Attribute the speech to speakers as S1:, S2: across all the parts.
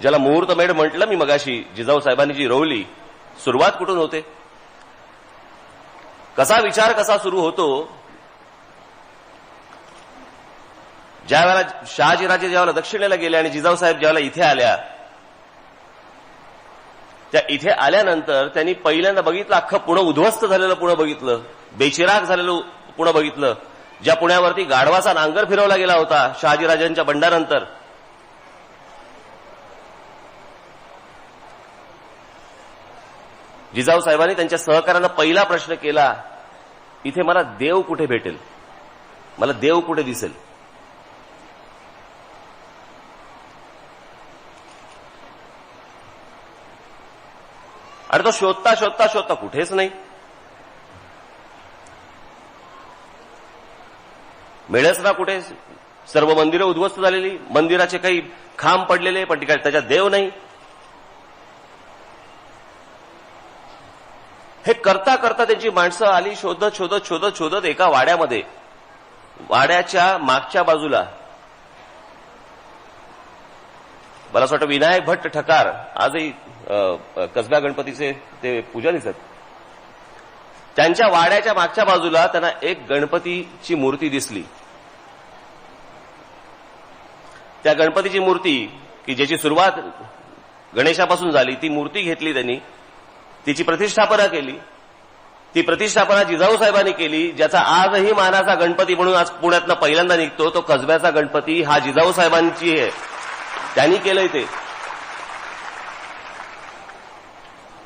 S1: ज्याला मुहूर्तमेढ म्हटलं मी मगाशी, जिजाऊ साहेबांनी जी रोवली, सुरुवात कुठून होते? कसा विचार कसा सुरू होतो? ज्या वेळेला शहाजीराजे ज्यावेळेला दक्षिणेला गेले आणि जिजाऊ साहेब ज्यावेळेला इथे आल्या, त्या इथे आल्यानंतर त्यांनी पहिल्यांदा बघितलं, अख्खं पुणे उद्ध्वस्त झालेलं पुणे बघितलं, बेचिराग झालेलं पुणे बघितलं, ज्या पुण्यावरती गाढवाचा नांगर फिरवला गेला होता शहाजीराजांच्या बंडानंतर. जिजाऊ साहेबांनी त्यांच्या सहकाऱ्यांना पहिला प्रश्न केला, इथे मला देव कुठे भेटेल, मला देव कुठे दिसेल? आणि तो शोधता शोधता शोधता कुठेच नाही मिळेच ना कुठे. सर्व मंदिरं उद्ध्वस्त झालेली, मंदिराचे काही खांब पडलेले, पण त्याच्यात देव नाही. हे करता करता त्यांची माणसं आली शोधत शोधत शोधत शोधत एका वाड्यामध्ये, वाड्याच्या मागच्या बाजूला मला असं वाटतं विनायक भट्ट ठकार आजही कसबा गणपतीचे ते पूजनीच आहेत, त्यांच्या वाड्याच्या मागच्या बाजूला त्यांना एक गणपतीची मूर्ती दिसली. त्या गणपतीची मूर्ती की ज्याची सुरुवात गणेशापासून झाली, ती मूर्ती घेतली त्यांनी, तिची प्रतिष्ठापना केली. ती प्रतिष्ठापना जिजाऊ साहेबांनी केली. ज्याचा आजही मानाचा गणपती म्हणून आज पुण्यातनं पहिल्यांदा निघतो, तो कसब्याचा गणपती हा जिजाऊ साहेबांची आहे, त्यांनी केलंय ते.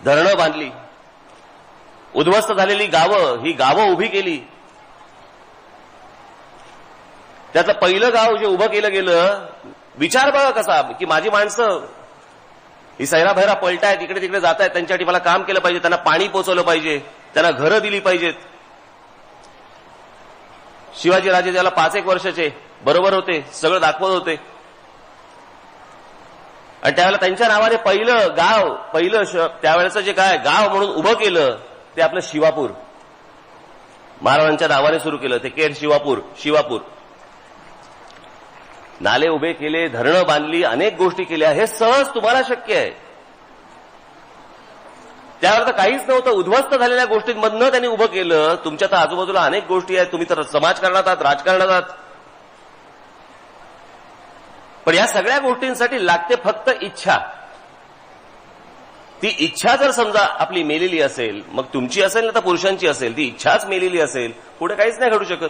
S1: धरणं बांधली, उद्ध्वस्त झालेली गावं, ही गावं उभी केली. त्यातलं पहिलं गाव जे उभं केलं गेलं, विचार बघा कसा, की माझी माणसं ही सैराभैरा पलटायत, इकडे तिकडे जात आहेत, त्यांच्यासाठी मला काम केलं पाहिजे, त्यांना पाणी पोचवलं पाहिजे, त्यांना घरं दिली पाहिजेत. शिवाजीराजे त्याला 5-1 वर्षाचे बरोबर होते, सगळं दाखवत होते. आणि त्यावेळेला त्यांच्या नावाने पहिलं गाव, त्यावेळेचं जे काय गाव म्हणून उभं केलं, ते आपलं शिवापूर, महाराजांच्या नावाने सुरू केलं ते केर शिवापूर. नाले उभे केले, धरणं बांधली, अनेक गोष्टी केल्या. हे सहज तुम्हाला शक्य आहे. त्यावर तर काहीच नव्हतं, उद्ध्वस्त झालेल्या गोष्टींमधनं त्यांनी उभं केलं. तुमच्या तर आजूबाजूला अनेक गोष्टी आहेत, तुम्ही तर समाजकारणात आहात, राजकारणात आहात, पण या सगळ्या गोष्टींसाठी लागते फक्त इच्छा. ती इच्छा जर समजा आपली मेलेली असेल, मग तुमची असेल ना तर पुरुषांची असेल, ती इच्छाच मेलेली असेल, पुढे काहीच नाही घडू शकत.